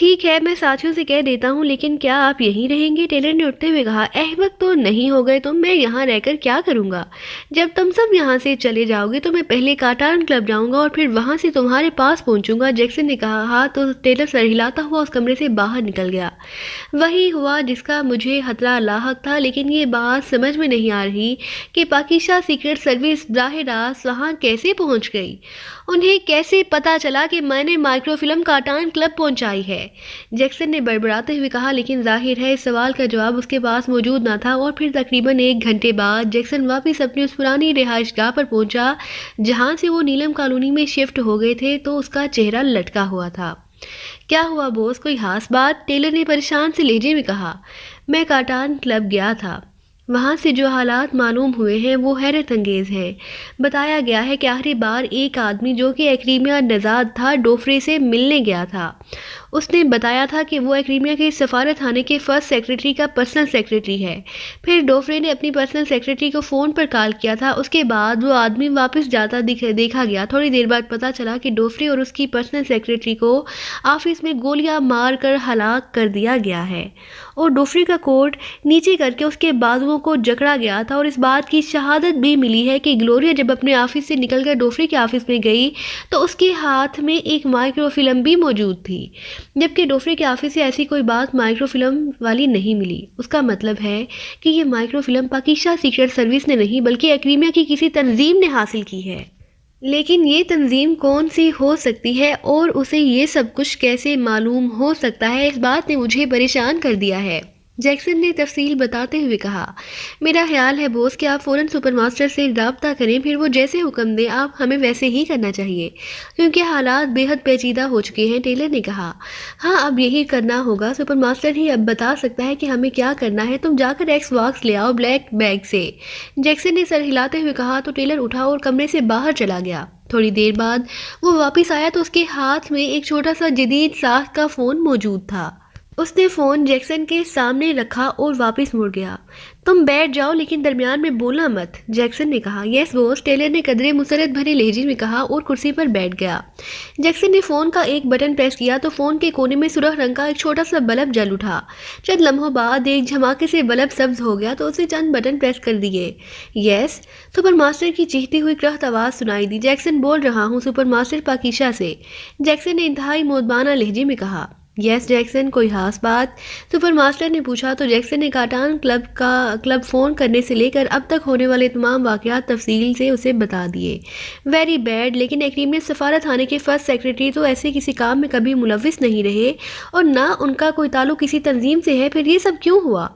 ٹھیک ہے، میں ساتھیوں سے کہہ دیتا ہوں، لیکن کیا آپ یہیں رہیں گے؟ ٹیلر نے اٹھتے ہوئے کہا۔ احمق تو نہیں ہو گئے تم؟ میں یہاں رہ کر کیا کروں گا؟ جب تم سب یہاں سے چلے جاؤ گے تو میں پہلے کاٹان کلب جاؤں گا اور پھر وہاں سے تمہارے پاس پہنچوں گا، جیکسن نے کہا۔ ہاں تو ٹیلر سر ہلاتا ہوا اس کمرے سے باہر نکل گیا۔ وہی ہوا جس کا مجھے خطرہ لاحق تھا، لیکن یہ بات سمجھ میں نہیں آ رہی کہ پاکیزہ سیکرٹ سروس براہ راست وہاں کیسے پہنچ گئی؟ انہیں کیسے پتا چلا کہ میں نے مائکرو فلم کاٹان کلب پہنچائی ہے؟ جیکسن نے بڑبڑاتے ہوئے کہا، لیکن ظاہر ہے اس سوال کا جواب اس کے پاس موجود نہ تھا۔ اور پھر تقریباً 1 گھنٹے بعد جیکسن واپس اپنی اس پرانی رہائش گاہ پر پہنچا جہاں سے وہ نیلم کالونی میں شفٹ ہو گئے تھے، تو اس کا چہرہ لٹکا ہوا تھا۔ کیا ہوا بوس، کوئی خاص بات؟ ٹیلر نے پریشان سے لہجے میں کہا۔ میں کاٹان کلب گیا تھا، وہاں سے جو حالات معلوم ہوئے ہیں وہ حیرت انگیز ہیں۔ بتایا گیا ہے کہ آخری بار ایک آدمی جو کہ ایکریمیا نژاد تھا ڈوفرے سے ملنے گیا تھا۔ اس نے بتایا تھا کہ وہ ایکریمیا کے سفارت خانے کے فرسٹ سیکرٹری کا پرسنل سیکرٹری ہے۔ پھر ڈوفرے نے اپنی پرسنل سیکرٹری کو فون پر کال کیا تھا۔ اس کے بعد وہ آدمی واپس جاتا دیکھا گیا۔ تھوڑی دیر بعد پتا چلا کہ ڈوفرے اور اس کی پرسنل سیکرٹری کو آفس میں گولیاں مار کر ہلاک کر دیا گیا ہے، اور ڈوفرے کا کوٹ نیچے کر کے اس کے بازوؤں کو جکڑا گیا تھا۔ اور اس بات کی شہادت بھی ملی ہے کہ گلوریا جب اپنے آفس سے نکل کر ڈوفرے کے آفس میں گئی تو اس کے ہاتھ میں ایک مائکرو فلم بھی موجود تھی، جبکہ ڈوفرے کے آفس سے ایسی کوئی بات مائکرو فلم والی نہیں ملی۔ اس کا مطلب ہے کہ یہ مائکرو فلم پاکیزہ سیکرٹ سروس نے نہیں بلکہ ایکریمیا کی کسی تنظیم نے حاصل کی ہے۔ لیکن یہ تنظیم کون سی ہو سکتی ہے اور اسے یہ سب کچھ کیسے معلوم ہو سکتا ہے؟ اس بات نے مجھے پریشان کر دیا ہے، جیکسن نے تفصیل بتاتے ہوئے کہا۔ میرا خیال ہے بوس کہ آپ فوراً سپر ماسٹر سے رابطہ کریں، پھر وہ جیسے حکم دیں آپ ہمیں ویسے ہی کرنا چاہیے، کیونکہ حالات بے حد پیچیدہ ہو چکے ہیں، ٹیلر نے کہا۔ ہاں اب یہی کرنا ہوگا، سپر ماسٹر ہی اب بتا سکتا ہے کہ ہمیں کیا کرنا ہے۔ تم جا کر ایکس باکس لے آؤ بلیک بیگ سے، جیکسن نے سر ہلاتے ہوئے کہا۔ تو ٹیلر اٹھا اور کمرے سے باہر چلا گیا۔ تھوڑی دیر بعد وہ واپس آیا تو اس کے ہاتھ میں ایک چھوٹا سا جدید ساخت کا فون موجود تھا۔ اس نے فون جیکسن کے سامنے رکھا اور واپس مڑ گیا۔ تم بیٹھ جاؤ لیکن درمیان میں بولنا مت، جیکسن نے کہا۔ یس بوس، ٹیلر نے قدرے مسرت بھرے لہجے میں کہا اور کرسی پر بیٹھ گیا۔ جیکسن نے فون کا ایک بٹن پریس کیا تو فون کے کونے میں سرخ رنگ کا ایک چھوٹا سا بلب جل اٹھا۔ چند لمحوں بعد ایک جھماکے سے بلب سبز ہو گیا تو اسے چند بٹن پریس کر دیے۔ یس، سپر ماسٹر کی چیختی ہوئی کرخت آواز سنائی دی۔ جیکسن بول رہا ہوں سپر ماسٹر پاکیزہ سے، جیکسن نے انتہائی مؤدبانہ لہجے میں کہا۔ یس جیکسن، کوئی خاص بات؟ سپر ماسٹر نے پوچھا تو جیکسن نے کاٹان کلب فون کرنے سے لے کر اب تک ہونے والے تمام واقعات تفصیل سے اسے بتا دیے۔ ویری بیڈ، لیکن ایکریمیا سفارت خانے کے فرسٹ سیکرٹری تو ایسے کسی کام میں کبھی ملوث نہیں رہے اور نہ ان کا کوئی تعلق کسی تنظیم سے ہے، پھر یہ سب کیوں ہوا؟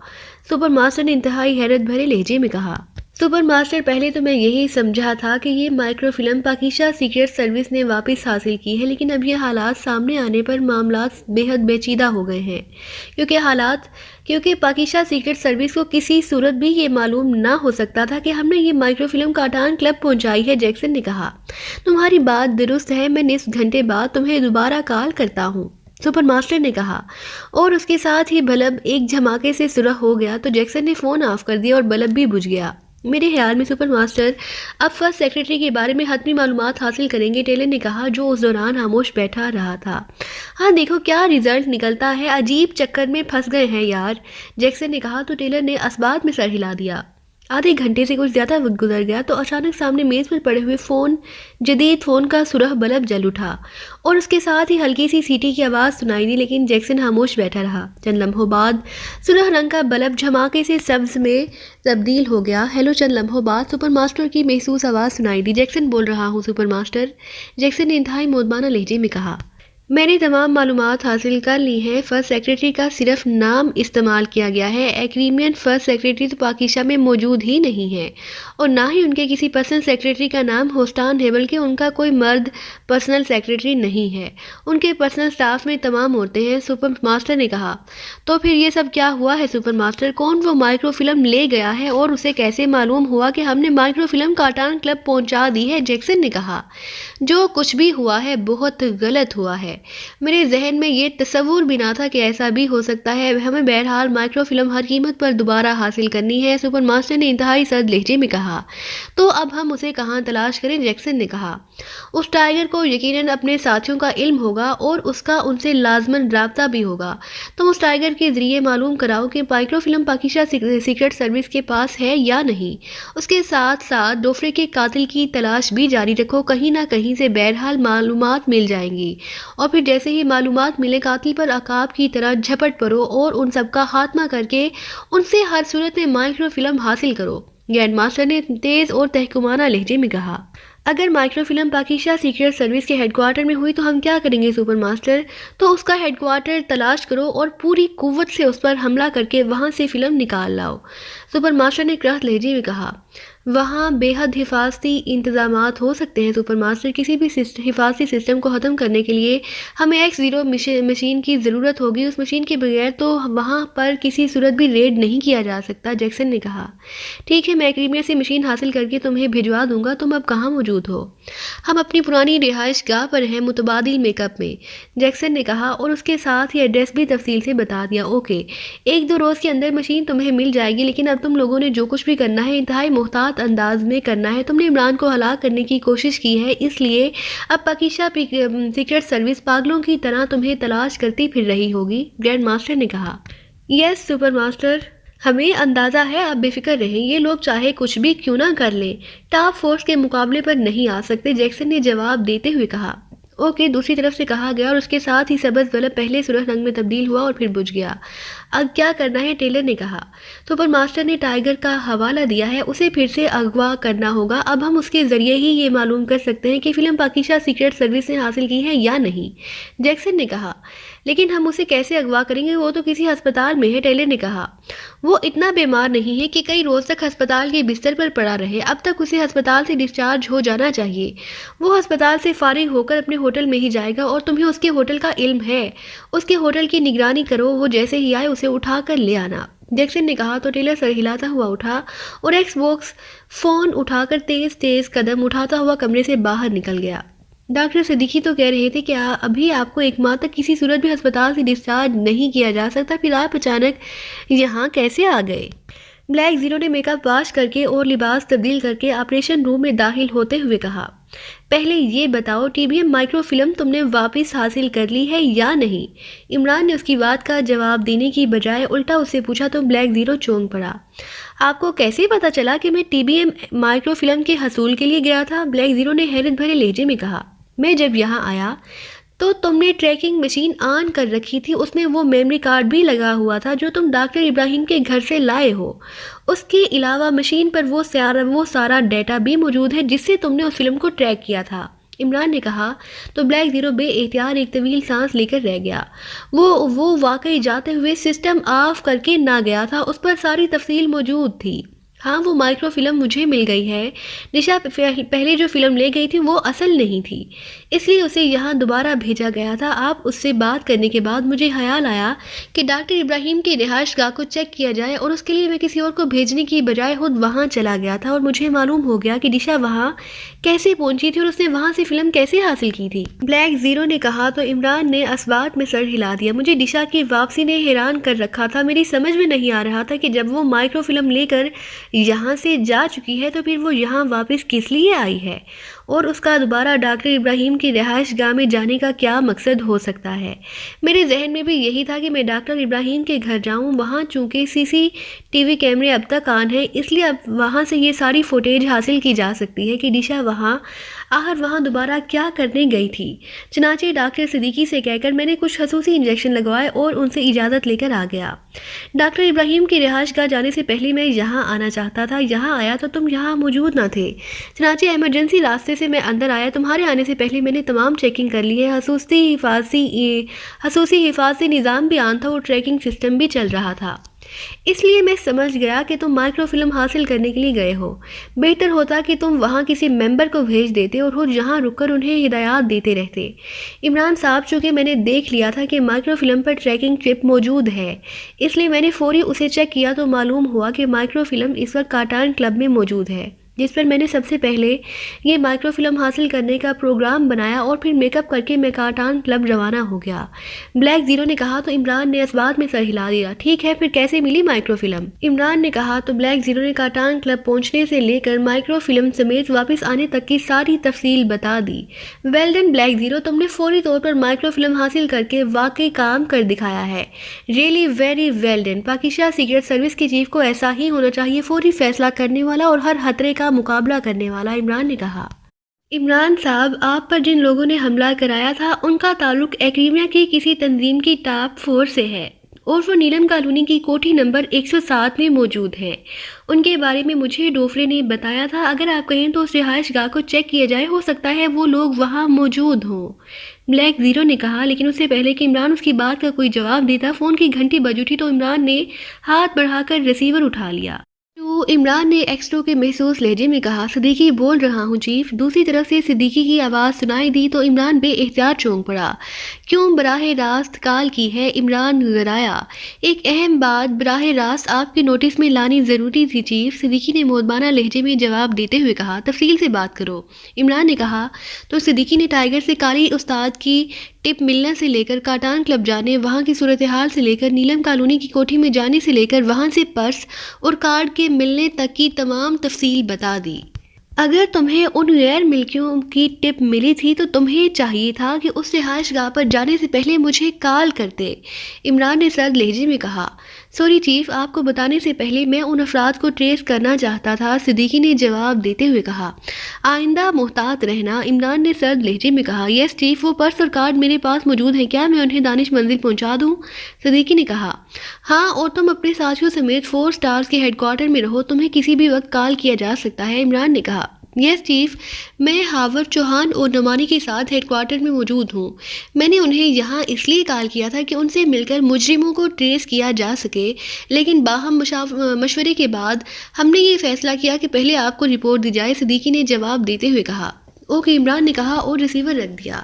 سپر ماسٹر نے انتہائی حیرت بھرے لہجے میں کہا۔ سپر ماسٹر، پہلے تو میں یہی سمجھا تھا کہ یہ مائکرو فلم پاکیزہ سیکرٹ سروس نے واپس حاصل کی ہے، لیکن اب یہ حالات سامنے آنے پر معاملات بے حد پیچیدہ ہو گئے ہیں، کیونکہ پاکیزہ سیکرٹ سروس کو کسی صورت بھی یہ معلوم نہ ہو سکتا تھا کہ ہم نے یہ مائکرو فلم کاٹان کلب پہنچائی ہے، جیکسن نے کہا۔ تمہاری بات درست ہے، میں نصف گھنٹے بعد تمہیں دوبارہ کال کرتا ہوں، سپر ماسٹر نے کہا، اور اس کے ساتھ ہی بلب ایک جھماکے سے سرخ ہو گیا تو جیکسن نے فون آف کر دیا اور بلب بھی بجھ گیا۔ میرے خیال میں سپر ماسٹر اب فرسٹ سیکرٹری کے بارے میں حتمی معلومات حاصل کریں گے، ٹیلر نے کہا، جو اس دوران خاموش بیٹھا رہا تھا۔ ہاں دیکھو کیا رزلٹ نکلتا ہے، عجیب چکر میں پھنس گئے ہیں یار، جیکسن نے کہا تو ٹیلر نے اسبات میں سر ہلا دیا۔ آدھے گھنٹے سے کچھ زیادہ وقت گزر گیا تو اچانک سامنے میز پر پڑے ہوئے جدید فون کا سرخ بلب جل اٹھا اور اس کے ساتھ ہی ہلکی سی سیٹی کی آواز سنائی دی، لیکن جیکسن خاموش بیٹھا رہا۔ چند لمحوں بعد سرخ رنگ کا بلب جھماکے سے سبز میں تبدیل ہو گیا۔ ہیلو، چند لمحوں بعد سپر ماسٹر کی محسوس آواز سنائی دی۔ جیکسن بول رہا ہوں سپر ماسٹر، جیکسن نے انتہائی مؤدبانہ لہجے میں کہا۔ میں نے تمام معلومات حاصل کر لی ہیں، فرسٹ سیکرٹری کا صرف نام استعمال کیا گیا ہے، ایکریمین فرسٹ سیکرٹری تو پاکیزہ میں موجود ہی نہیں ہے، اور نہ ہی ان کے کسی پرسنل سیکرٹری کا نام ہوسٹان ہے، بلکہ ان کا کوئی مرد پرسنل سیکرٹری نہیں ہے، ان کے پرسنل سٹاف میں تمام عورتیں ہیں، سپر ماسٹر نے کہا۔ تو پھر یہ سب کیا ہوا ہے سپر ماسٹر؟ کون وہ مائکرو فلم لے گیا ہے اور اسے کیسے معلوم ہوا کہ ہم نے مائکرو فلم کاٹان کلب پہنچا دی ہے؟ جیکسن نے کہا۔ جو کچھ بھی ہوا ہے بہت غلط ہوا ہے، میرے ذہن میں یہ تصور بھی نہ تھا کہ ایسا بھی ہو سکتا ہے، ہمیں بہرحال مائکرو فلم ہر قیمت پر دوبارہ حاصل کرنی ہے، سپر ماسٹر نے انتہائی سرد لہجے میں کہا۔ تو اب ہم اسے کہاں تلاش کریں؟ جیکسن نے کہا۔ اس ٹائگر کو یقیناً اپنے ساتھیوں کا علم ہوگا اور اس کا ان سے لازماً رابطہ بھی ہوگا۔ تم اس ٹائگر کے ذریعے معلوم کراؤ کہ مائکرو فلم پاکیزہ سیکرٹ سروس کے پاس ہے یا نہیں۔ اس کے ساتھ ساتھ ڈوفرے کے قاتل کی تلاش بھی جاری رکھو، کہیں نہ کہیں سے بہرحال معلومات مل جائیں گی، اور پھر جیسے ہی معلومات ملے قاتل پر عقاب کی طرح جھپٹ پڑو اور ان سب کا خاتمہ کر کے ان سے ہر صورت میں مائکرو فلم حاصل کرو، گرینڈ ماسٹر نے تیز اور تحکمانہ لہجے میں کہا۔ اگر مائکرو فلم پاکیزہ سیکرٹ سروس کے ہیڈ کوارٹر میں ہوئی تو ہم کیا کریں گے سپر ماسٹر؟ تو اس کا ہیڈ کوارٹر تلاش کرو اور پوری قوت سے اس پر حملہ کر کے وہاں سے فلم نکال لاؤ، سپر ماسٹر نے کرخت لہجے میں کہا۔ وہاں بے حد حفاظتی انتظامات ہو سکتے ہیں سپر ماسٹر، کسی بھی حفاظتی سسٹم کو ختم کرنے کے لیے ہمیں X0 مشین کی ضرورت ہوگی، اس مشین کے بغیر تو وہاں پر کسی صورت بھی ریڈ نہیں کیا جا سکتا، جیکسن نے کہا۔ ٹھیک ہے، میں کریمیا سے مشین حاصل کر کے تمہیں بھجوا دوں گا، تم اب کہاں موجود ہو؟ ہم اپنی پرانی رہائش گاہ پر ہیں، متبادل میک اپ میں، جیکسن نے کہا، اور اس کے ساتھ ہی ایڈریس بھی تفصیل سے بتا دیا۔ اوکے، 1-2 روز کے اندر مشین تمہیں مل جائے گی، لیکن اب تم لوگوں نے جو کچھ بھی کرنا ہے انتہائی محتاط انداز میں کرنا ہے۔ تم نے عمران کو ہلاک کرنے کی کوشش کی ہے، اس لیے اب پاکیزہ سیکرٹ سروس پاگلوں کی طرح تمہیں تلاش کرتی پھر رہی ہوگی، گرینڈ ماسٹر نے کہا۔ یس سپر ماسٹر، ہمیں اندازہ ہے، آپ بے فکر رہیں، یہ لوگ چاہے کچھ بھی کیوں نہ کر لیں ٹاپ فورس کے مقابلے پر نہیں آ سکتے، جیکسن نے جواب دیتے ہوئے کہا۔ اوکے، دوسری طرف سے کہا گیا، اور اس کے ساتھ ہی سبز بلب پہلے سرخ رنگ میں تبدیل ہوا اور پھر بجھ گیا۔ اب کیا کرنا ہے؟ ٹیلر نے کہا۔ سپر ماسٹر نے ٹائگر کا حوالہ دیا ہے، اسے پھر سے اغوا کرنا ہوگا، اب ہم اس کے ذریعے ہی یہ معلوم کر سکتے ہیں کہ فلم پاکیزہ سیکرٹ سروس نے حاصل کی ہے یا نہیں، جیکسن نے کہا۔ لیکن ہم اسے کیسے اغوا کریں گے؟ وہ تو کسی ہسپتال میں ہے، ٹیلر نے کہا۔ وہ اتنا بیمار نہیں ہے کہ کئی روز تک ہسپتال کے بستر پر پڑا رہے، اب تک اسے ہسپتال سے ڈسچارج ہو جانا چاہیے۔ وہ ہسپتال سے فارغ ہو کر اپنے ہوٹل میں ہی جائے گا، اور تمہیں اس کے ہوٹل کا علم ہے، اس کے ہوٹل کی نگرانی کرو، وہ جیسے ہی آئے اسے اٹھا کر لے آنا، جیکسن نے کہا۔ تو ٹیلر سر ہلاتا ہوا اٹھا اور ایکس باکس فون اٹھا کر تیز تیز قدم اٹھاتا ہوا کمرے سے باہر نکل گیا۔ ڈاکٹر صدیقی تو کہہ رہے تھے کہ ابھی آپ کو 1 ماہ تک کسی صورت بھی ہسپتال سے ڈسچارج نہیں کیا جا سکتا، پھر آپ اچانک یہاں کیسے آ گئے؟ بلیک زیرو نے میک اپ واش کر کے اور لباس تبدیل کر کے آپریشن روم میں داخل ہوتے ہوئے کہا۔ پہلے یہ بتاؤ TBM مائکرو فلم تم نے واپس حاصل کر لی ہے یا نہیں؟ عمران نے اس کی بات کا جواب دینے کی بجائے الٹا اس سے پوچھا تو بلیک زیرو چونک پڑا۔ آپ کو کیسے پتا چلا کہ میں TBM مائکرو فلم کے حصول کے لیے گیا تھا؟ بلیک زیرو نے حیرت بھرے لہجے میں کہا۔ میں جب یہاں آیا تو تم نے ٹریکنگ مشین آن کر رکھی تھی، اس میں وہ میموری کارڈ بھی لگا ہوا تھا جو تم ڈاکٹر ابراہیم کے گھر سے لائے ہو، اس کے علاوہ مشین پر وہ سارا ڈیٹا بھی موجود ہے جس سے تم نے اس فلم کو ٹریک کیا تھا، عمران نے کہا۔ تو بلیک زیرو بے اختیار ایک طویل سانس لے کر رہ گیا۔ وہ واقعی جاتے ہوئے سسٹم آف کر کے نہ گیا تھا، اس پر ساری تفصیل موجود تھی۔ ہاں، وہ مائکرو فلم مجھے مل گئی ہے، نشا پہلے جو فلم لے گئی تھی وہ اصل نہیں تھی، اس لیے اسے یہاں دوبارہ بھیجا گیا تھا۔ آپ اس سے بات کرنے کے بعد مجھے خیال آیا کہ ڈاکٹر ابراہیم کی رہائش گاہ کو چیک کیا جائے، اور اس کے لیے میں کسی اور کو بھیجنے کی بجائے خود وہاں چلا گیا تھا، اور مجھے معلوم ہو گیا کہ نشا وہاں کیسے پہنچی تھی اور اس نے وہاں سے فلم کیسے حاصل کی تھی، بلیک زیرو نے کہا۔ تو عمران نے اسبات میں سر ہلا دیا۔ مجھے نشا کی واپسی نے حیران کر رکھا تھا، میری سمجھ میں نہیں آ رہا تھا کہ جب وہ مائکرو فلم لے کر یہاں سے جا چکی ہے تو پھر وہ یہاں واپس کس لیے آئی ہے، اور اس کا دوبارہ ڈاکٹر ابراہیم کی رہائش گاہ میں جانے کا کیا مقصد ہو سکتا ہے؟ میرے ذہن میں بھی یہی تھا کہ میں ڈاکٹر ابراہیم کے گھر جاؤں، وہاں چونکہ CCTV کیمرے اب تک آن ہیں، اس لیے اب وہاں سے یہ ساری فوٹیج حاصل کی جا سکتی ہے کہ نشا وہاں دوبارہ کیا کرنے گئی تھی۔ چنانچہ ڈاکٹر صدیقی سے کہہ کر میں نے کچھ خصوصی انجیکشن لگوائے اور ان سے اجازت لے کر آ گیا۔ ڈاکٹر ابراہیم کی رہائش گاہ جانے سے پہلے میں یہاں آنا چاہتا تھا، یہاں آیا تو تم یہاں موجود نہ تھے، چنانچہ ایمرجنسی راستے سے میں اندر آیا، تمہارے آنے سے پہلے میں نے تمام چیکنگ کر لی ہے، خصوصی حفاظتی نظام بھی آن تھا اور ٹریکنگ سسٹم بھی چل رہا تھا، اس لیے میں سمجھ گیا کہ تم مائکرو فلم حاصل کرنے کے لیے گئے ہو۔ بہتر ہوتا کہ تم وہاں کسی ممبر کو بھیج دیتے اور خود یہاں رک کر انہیں ہدایات دیتے رہتے۔ عمران صاحب، چونکہ میں نے دیکھ لیا تھا کہ مائکرو فلم پر ٹریکنگ چپ موجود ہے، اس لیے میں نے فوری اسے چیک کیا تو معلوم ہوا کہ مائکرو فلم اس وقت کاٹان کلب میں موجود ہے۔ جس پر میں نے سب سے پہلے یہ مائکرو فلم حاصل کرنے کا پروگرام بنایا اور پھر میک اپ کر کے میں کارٹان کلب روانہ ہو گیا۔ بلیک زیرو نے کہا تو عمران نے اس بات میں سر ہلا دیا۔ ٹھیک ہے، پھر کیسے ملی مائکرو فلم؟ عمران نے کہا تو بلیک زیرو نے کارٹان کلب پہنچنے سے لے کر مائکرو فلم سمیت واپس آنے تک کی ساری تفصیل بتا دی۔ ویل ڈن بلیک زیرو، تم نے فوری طور پر مائکرو فلم حاصل کر کے واقعی کام کر دکھایا ہے۔ Really very well done. Pakistan secret service کی چیف کو ایسا ہی ہونا چاہیے، فوری فیصلہ کرنے والا اور ہر خطرے کا مقابلہ کرنے والا، عمران نے کہا۔ عمران صاحب، آپ پر جن لوگوں نے حملہ کرایا تھا ان کا تعلق ایکریمیا کی کسی تنظیم کی ٹاپ فورس سے ہے اور وہ نیلم کالونی کی کوٹھی نمبر 107 میں موجود ہے۔ ان کے بارے میں مجھے ڈوفرے نے بتایا تھا، اگر آپ کہیں تو اس رہائش گاہ کو چیک کیا جائے، ہو سکتا ہے وہ لوگ وہاں موجود ہوں، بلیک زیرو نے کہا۔ لیکن اس سے پہلے کہ عمران اس کی بات کا کوئی جواب دیتا، فون کی گھنٹی بج اٹھی تو عمران نے ہاتھ بڑھا کر ریسیور اٹھا لیا۔ تو عمران نے ایکسٹرو کے محسوس لہجے میں کہا، صدیقی بول رہا ہوں چیف۔ دوسری طرف سے صدیقی کی آواز سنائی دی تو عمران بے احتیاط چونک پڑا۔ کیوں براہ راست کال کی ہے؟ عمران گرایا۔ ایک اہم بات براہ راست آپ کے نوٹس میں لانی ضروری تھی چیف، صدیقی نے مودبانہ لہجے میں جواب دیتے ہوئے کہا۔ تفصیل سے بات کرو، عمران نے کہا۔ تو صدیقی نے ٹائیگر سے کالی استاد کی ٹپ ملنے سے لے کر کارٹان کلب جانے، وہاں کی صورتحال سے لے کر نیلم کالونی کی کوٹھی میں جانے سے لے کر وہاں سے پرس اور کارڈ کے ملنے تک کی تمام تفصیل بتا دی۔ اگر تمہیں ان غیر ملکیوں کی ٹپ ملی تھی تو تمہیں چاہیے تھا کہ اس رہائش گاہ پر جانے سے پہلے مجھے کال کرتے، عمران نے سرد لہجے میں کہا۔ سوری چیف، آپ کو بتانے سے پہلے میں ان افراد کو ٹریس کرنا چاہتا تھا، صدیقی نے جواب دیتے ہوئے کہا۔ آئندہ محتاط رہنا، عمران نے سرد لہجے میں کہا۔ یس چیف، وہ پرس اور کارڈ میرے پاس موجود ہیں، کیا میں انہیں دانش منزل پہنچا دوں؟ صدیقی نے کہا۔ ہاں، اور تم اپنے ساتھیوں سمیت 4 سٹارز کے ہیڈ کوارٹر میں رہو، تمہیں کسی بھی وقت کال کیا جا سکتا ہے، عمران نے کہا۔ یس چیف، میں ہاور چوہان اور نعمانی کے ساتھ ہیڈ کوارٹر میں موجود ہوں۔ میں نے انہیں یہاں اس لیے کال کیا تھا کہ ان سے مل کر مجرموں کو ٹریس کیا جا سکے، لیکن باہم مشورے کے بعد ہم نے یہ فیصلہ کیا کہ پہلے آپ کو رپورٹ دی جائے، صدیقی نے جواب دیتے ہوئے کہا۔ اوکے، عمران نے کہا اور ریسیور رکھ دیا۔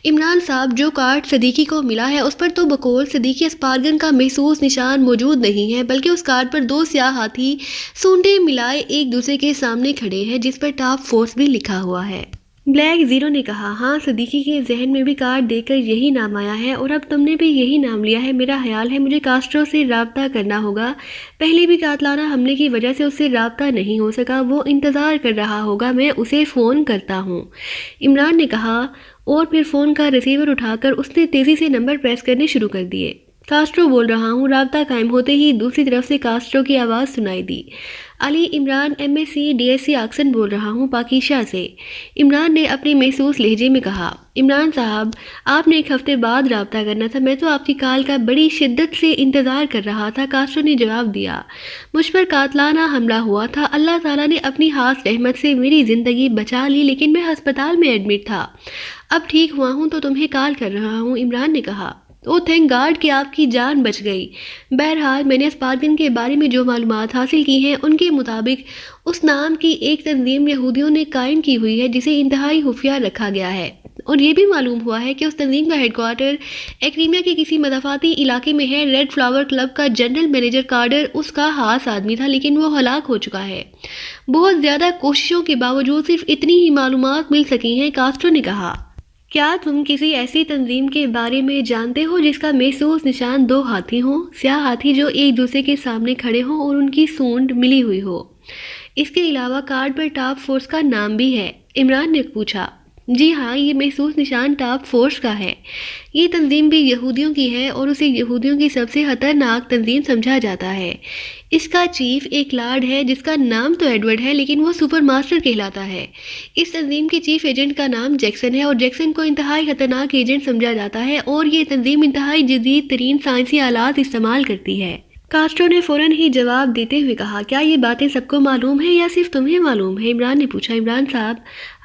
عمران صاحب، جو کارڈ صدیقی کو ملا ہے اس پر تو بقول صدیقی اسپارگن کا محسوس نشان موجود نہیں ہے، بلکہ اس کارڈ پر 2 سیاہ ہاتھی سونڈیں ملائے ایک دوسرے کے سامنے کھڑے ہیں، جس پر ٹاپ فورس بھی لکھا ہوا ہے، بلیک زیرو نے کہا۔ ہاں، صدیقی کے ذہن میں بھی کارڈ دیکھ کر یہی نام آیا ہے اور اب تم نے بھی یہی نام لیا ہے۔ میرا خیال ہے مجھے کاسٹرو سے رابطہ کرنا ہوگا، پہلے بھی قاتلانہ حملے کی وجہ سے اس سے رابطہ نہیں ہو سکا، وہ انتظار کر رہا ہوگا، میں اسے فون کرتا ہوں، عمران نے کہا، اور پھر فون کا ریسیور اٹھا کر اس نے تیزی سے نمبر پریس کرنے شروع کر دیے۔ کاسٹرو بول رہا ہوں، رابطہ قائم ہوتے ہی دوسری طرف سے کاسٹرو کی آواز سنائی دی۔ علی عمران MSc DSc آکسن بول رہا ہوں، پاکیشا سے، عمران نے اپنے محسوس لہجے میں کہا۔ عمران صاحب، آپ نے 1 ہفتے بعد رابطہ کرنا تھا، میں تو آپ کی کال کا بڑی شدت سے انتظار کر رہا تھا، کاسٹرو نے جواب دیا۔ مجھ پر قاتلانہ حملہ ہوا تھا، اللہ تعالیٰ نے اپنی خاص رحمت سے میری زندگی بچا لی، لیکن میں ہسپتال میں ایڈمٹ تھا، اب ٹھیک ہوا ہوں تو تمہیں کال کر رہا ہوں، عمران نے کہا۔ او تھینک گاڈ کہ آپ کی جان بچ گئی۔ بہرحال میں نے اسپارگن کے بارے میں جو معلومات حاصل کی ہیں ان کے مطابق اس نام کی ایک تنظیم یہودیوں نے قائم کی ہوئی ہے جسے انتہائی خفیہ رکھا گیا ہے، اور یہ بھی معلوم ہوا ہے کہ اس تنظیم کا ہیڈ کوارٹر ایکریمیا کے کسی مضافاتی علاقے میں ہے۔ ریڈ فلاور کلب کا جنرل مینیجر کارڈر اس کا خاص آدمی تھا، لیکن وہ ہلاک ہو چکا ہے۔ بہت زیادہ کوششوں کے باوجود صرف اتنی ہی معلومات مل سکی ہیں، کاسٹرو نے کہا۔ کیا تم کسی ایسی تنظیم کے بارے میں جانتے ہو جس کا محسوس نشان 2 ہاتھی ہوں، سیاہ ہاتھی جو ایک دوسرے کے سامنے کھڑے ہوں اور ان کی سونڈ ملی ہوئی ہو؟ اس کے علاوہ کارڈ پر ٹاپ فورس کا نام بھی ہے، عمران نے پوچھا۔ جی ہاں، یہ محسوس نشان ٹاپ فورس کا ہے۔ یہ تنظیم بھی یہودیوں کی ہے اور اسے یہودیوں کی سب سے خطرناک تنظیم سمجھا جاتا ہے۔ اس کا چیف ایک لارڈ ہے جس کا نام تو ایڈورڈ ہے، لیکن وہ سپر ماسٹر کہلاتا ہے۔ اس تنظیم کے چیف ایجنٹ کا نام جیکسن ہے اور جیکسن کو انتہائی خطرناک ایجنٹ سمجھا جاتا ہے، اور یہ تنظیم انتہائی جدید ترین سائنسی آلات استعمال کرتی ہے۔ کاسٹرو نے فوراً ہی جواب دیتے ہوئے کہا۔ کیا یہ باتیں سب کو معلوم ہیں یا صرف تمہیں معلوم ہے؟ عمران نے پوچھا۔ عمران صاحب،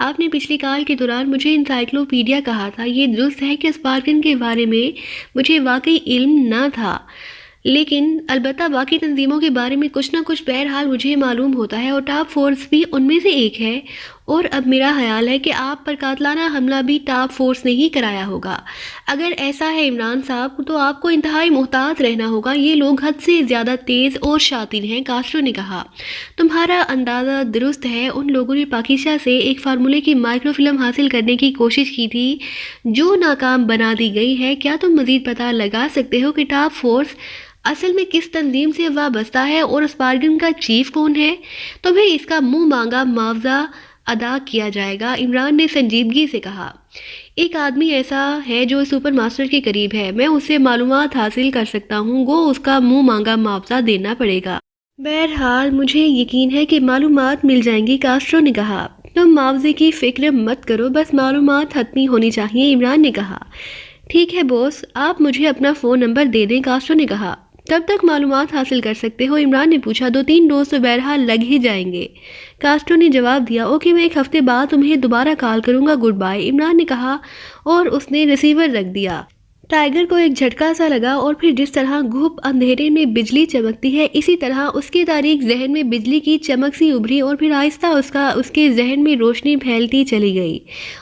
آپ نے پچھلی کال کے دوران مجھے انسائکلوپیڈیا کہا تھا، یہ درست ہے کہ اسپارگن کے بارے میں مجھے واقعی علم نہ تھا، لیکن البتہ باقی تنظیموں کے بارے میں کچھ نہ کچھ بہرحال مجھے معلوم ہوتا ہے، اور ٹاپ فورس بھی ان میں سے ایک ہے، اور اب میرا خیال ہے کہ آپ پر قاتلانہ حملہ بھی ٹاپ فورس نے ہی کرایا ہوگا۔ اگر ایسا ہے عمران صاحب تو آپ کو انتہائی محتاط رہنا ہوگا، یہ لوگ حد سے زیادہ تیز اور شاطر ہیں، کاسٹرو نے کہا۔ تمہارا اندازہ درست ہے، ان لوگوں نے پاکیزہ سے ایک فارمولے کی مائکرو فلم حاصل کرنے کی کوشش کی تھی جو ناکام بنا دی گئی ہے۔ کیا تم مزید پتہ لگا سکتے ہو کہ ٹاپ فورس اصل میں کس تنظیم سے وابستہ ہے اور اسپارگن کا چیف کون ہے؟ تمہیں اس کا منہ مانگا معاوضہ ادا کیا جائے گا، عمران نے سنجیدگی سے کہا۔ ایک آدمی ایسا ہے جو سپر ماسٹر کے قریب ہے، میں اس سے معلومات حاصل کر سکتا ہوں، گو اس کا منہ مانگا معاوضہ دینا پڑے گا۔ بہرحال مجھے یقین ہے کہ معلومات مل جائیں گی، کاسٹرو نے کہا۔ تم معاوضے کی فکر مت کرو، بس معلومات حتمی ہونی چاہیے، عمران نے کہا۔ ٹھیک ہے بوس، آپ مجھے اپنا فون نمبر دے دیں، کاسٹرو نے کہا۔ کب تک معلومات حاصل کر سکتے ہو، عمران نے پوچھا۔ 2-3 روز تو بہرحال لگ ہی جائیں گے، کاسٹرو نے جواب دیا۔ اوکے، میں 1 ہفتے بعد تمہیں دوبارہ کال کروں گا، گڈ بائے، عمران نے کہا اور اس نے ریسیور رکھ دیا۔ ٹائیگر کو ایک جھٹکا سا لگا اور پھر جس طرح گھپ اندھیرے میں بجلی چمکتی ہے اسی طرح اس کے تاریک ذہن میں بجلی کی چمک سی ابھری اور پھر آہستہ اس کے ذہن میں روشنی پھیلتی چلی گئی۔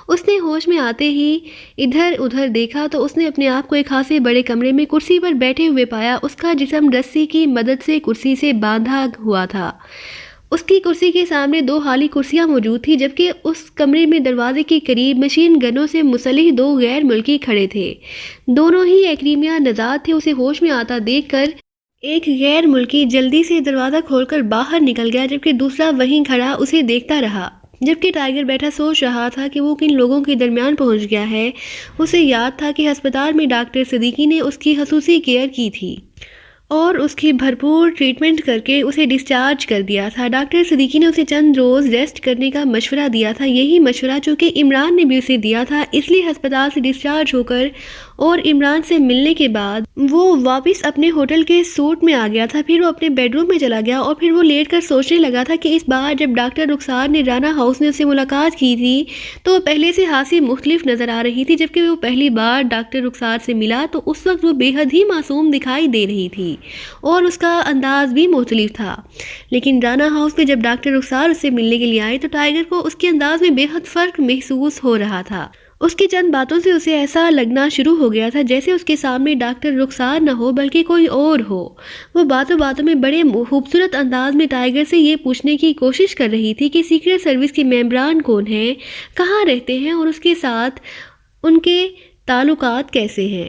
اس نے ہوش میں آتے ہی ادھر ادھر دیکھا تو اس نے اپنے آپ کو ایک خاصے بڑے کمرے میں کرسی پر بیٹھے ہوئے پایا۔ اس کا جسم رسی کی مدد سے کرسی سے باندھا ہوا تھا۔ اس کی کرسی کے سامنے 2 خالی کرسیاں موجود تھیں، جبکہ اس کمرے میں دروازے کے قریب مشین گنوں سے مسلح 2 غیر ملکی کھڑے تھے۔ دونوں ہی ایکریمیا نژاد تھے۔ اسے ہوش میں آتا دیکھ کر ایک غیر ملکی جلدی سے دروازہ کھول کر باہر نکل گیا، جبکہ دوسرا وہیں کھڑا اسے دیکھتا رہا۔ جبکہ ٹائیگر بیٹھا سوچ رہا تھا کہ وہ کن لوگوں کے درمیان پہنچ گیا ہے، اسے یاد تھا کہ ہسپتال میں ڈاکٹر صدیقی نے اس کی خصوصی کیئر کی تھی اور اس کی بھرپور ٹریٹمنٹ کر کے اسے ڈسچارج کر دیا تھا۔ ڈاکٹر صدیقی نے اسے چند روز ریسٹ کرنے کا مشورہ دیا تھا، یہی مشورہ چونکہ عمران نے بھی اسے دیا تھا، اس لیے ہسپتال سے ڈسچارج ہو کر اور عمران سے ملنے کے بعد وہ واپس اپنے ہوٹل کے سوٹ میں آ گیا تھا۔ پھر وہ اپنے بیڈ روم میں چلا گیا اور پھر وہ لیٹ کر سوچنے لگا تھا کہ اس بار جب ڈاکٹر رخسار نے رانا ہاؤس میں اس سے ملاقات کی تھی تو وہ پہلے سے خاصی مختلف نظر آ رہی تھی۔ جبکہ وہ پہلی بار ڈاکٹر رخسار سے ملا تو اس وقت وہ بے حد ہی معصوم دکھائی دے رہی تھی اور اس کا انداز بھی مختلف تھا، لیکن رانا ہاؤس میں جب ڈاکٹر رخسار اس سے ملنے کے لیے آئے تو ٹائیگر کو اس کے انداز میں بے حد فرق محسوس ہو رہا تھا۔ اس کی چند باتوں سے اسے ایسا لگنا شروع ہو گیا تھا جیسے اس کے سامنے ڈاکٹر رخسار نہ ہو بلکہ کوئی اور ہو۔ وہ باتوں باتوں میں بڑے خوبصورت انداز میں ٹائیگر سے یہ پوچھنے کی کوشش کر رہی تھی کہ سیکرٹ سروس کے ممبران کون ہیں، کہاں رہتے ہیں اور اس کے ساتھ ان کے تعلقات کیسے ہیں۔